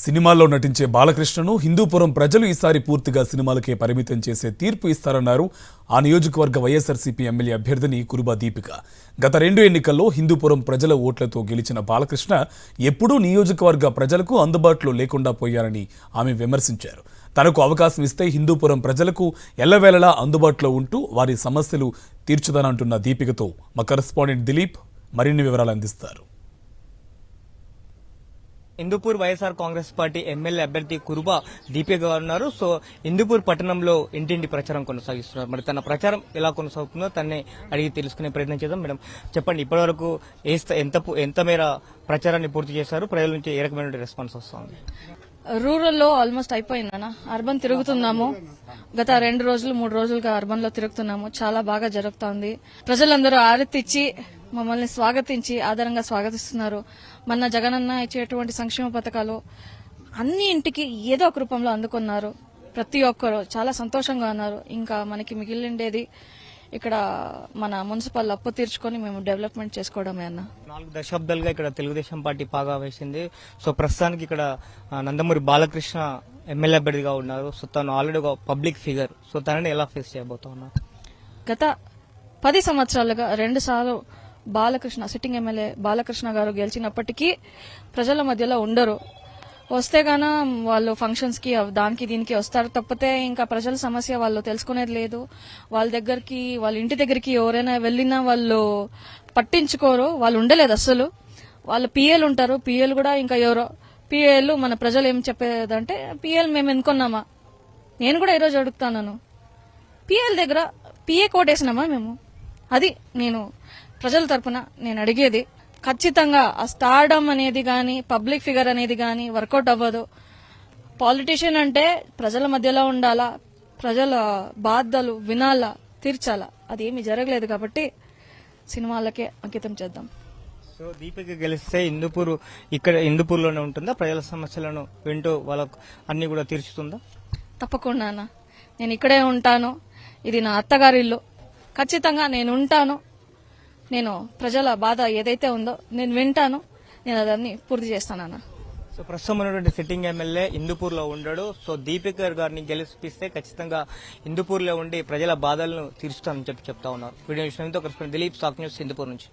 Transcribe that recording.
సినిమాల్లో నటించే బాలకృష్ణను హిందూపురం ప్రజలు ఈసారి పూర్తిగా సినిమాలకే పరిమితం చేసే తీర్పు ఇస్తారన్నారు ఆ నియోజకవర్గ వైఎస్ఆర్సీపీ ఎమ్మెల్యే అభ్యర్థిని కురుబా దీపిక. గత 2 ఎన్నికల్లో హిందూపురం ప్రజల ఓట్లతో గెలిచిన బాలకృష్ణ ఎప్పుడూ నియోజకవర్గ ప్రజలకు అందుబాటులో లేకుండా పోయారని ఆమె విమర్శించారు. తనకు అవకాశం ఇస్తే హిందూపురం ప్రజలకు ఎల్లవేళలా అందుబాటులో ఉంటూ వారి సమస్యలు తీర్చుతానంటున్న దీపికతో మా కరెస్పాండెంట్ దిలీప్ మరిన్ని వివరాలు అందిస్తారు. హిందూపూర్ వైఎస్ఆర్ కాంగ్రెస్ పార్టీ ఎమ్మెల్యే అభ్యర్థి కురుబా దీపిక గారు ఉన్నారు. సో హిందూపూర్ పట్టణంలో ఇంటింటి ప్రచారం కొనసాగిస్తున్నారు. మరి తన ప్రచారం ఎలా కొనసాగుతుందో తన్నే అడిగి తెలుసుకునే ప్రయత్నం చేద్దాం. మేడం చెప్పండి, ఇప్పటివరకు ఎంత మేర ప్రచారాన్ని పూర్తి చేశారు? ప్రజల నుంచి ఏ రకమైన రెస్పాన్స్ వస్తుంది? రూరల్లో ఆల్మోస్ట్ అయిపోయిందన్న. అర్బన్ తిరుగుతున్నాము. గత 2 రోజులు 3 రోజులుగా అర్బన్ లో తిరుగుతున్నాము. చాలా బాగా జరుగుతోంది. ప్రజలందరూ ఆరెత్తిచ్చి మమ్మల్ని స్వాగతించి ఆదరంగా స్వాగతిస్తున్నారు. మన జగనన్న ఇచ్చేటువంటి సంక్షేమ పథకాలు అన్ని ఇంటికి ఏదో ఒక రూపంలో అందుకున్నారు. ప్రతి ఒక్కరు చాలా సంతోషంగా ఉన్నారు. ఇంకా మనకి మిగిలిండేది ఇక్కడ మన మున్సిపల్ అప్పు తీర్చుకొని మేము డెవలప్మెంట్ చేసుకోవడమే అన్న. 4 దశాబ్దాలుగా ఇక్కడ తెలుగుదేశం పార్టీ పాగా వేసింది. సో ప్రస్తుతానికి ఇక్కడ నందమూరి బాలకృష్ణ ఎమ్మెల్యే అభ్యర్థిగా ఉన్నారు. సో తను ఆల్రెడీ ఒక పబ్లిక్ ఫిగర్. సో తనని ఎలా ఫేస్ చేయబోతా ఉన్నారు? గత 10 సంవత్సరాలుగా 2 సార్లు బాలకృష్ణ సిట్టింగ్ ఎమ్మెల్యే బాలకృష్ణ గారు గెలిచినప్పటికీ ప్రజల మధ్యలో ఉండరు. వస్తే గాన వాళ్ళు ఫంక్షన్స్ కి దానికి దీనికి వస్తారు తప్పితే ఇంకా ప్రజల సమస్య వాళ్ళు తెలుసుకునేది లేదు. వాళ్ళ ఇంటి దగ్గరికి ఎవరైనా వెళ్ళినా వాళ్ళు పట్టించుకోరు. వాళ్ళు ఉండలేదు అస్సలు. వాళ్ళ పిఏలు ఉంటారు. పిఏలు కూడా ఇంకా ఎవరో పిఏలు మన ప్రజలు ఏం చెప్పేదంటే పిఏలు మేము ఎన్నుకున్నామా? నేను కూడా ఈరోజు అడుగుతాను, పిఏల దగ్గర పిఏ కోటేసినామా మేము? అది నేను ప్రజల తరపున నేను అడిగేది. ఖచ్చితంగా ఆ స్టార్డమ్ అనేది గాని పబ్లిక్ ఫిగర్ అనేది గాని వర్కౌట్ అవ్వదు. పాలిటీషియన్ అంటే ప్రజల మధ్యలో ఉండాలా, ప్రజల బాధలు వినాలా, తీర్చాలా. అదేమీ జరగలేదు కాబట్టి సినిమాలకే అంకితం చేద్దాం. సో దీపిక గెలిస్తే హిందూపూర్లోనే ఉంటుందా? ప్రజల సమస్యలను వింటూ వాళ్ళకు అన్ని కూడా తీర్చుతుందా? తప్పకుండా అన్న. నేను ఇక్కడే ఉంటాను. ఇది నా అత్తగారి ఇల్లు. ఖచ్చితంగా నేను ఉంటాను. నేను ప్రజల బాధ ఏదైతే ఉందో నేను వింటాను. నేను అదన్నీ పూర్తి చేస్తానన్నా. సో ప్రస్తుతం ఉన్నటువంటి సిట్టింగ్ ఎమ్మెల్యే హిందూపూర్ లో ఉండడు. సో దీపిక గారిని గెలిపిస్తే ఖచ్చితంగా హిందూపూర్ లో ఉండి ప్రజల బాధలను తీర్చుతానని చెప్తా ఉన్నారు. వీడియో విషయంతో దిలీప్, సాక్ న్యూస్, హిందూపూర్ నుంచి.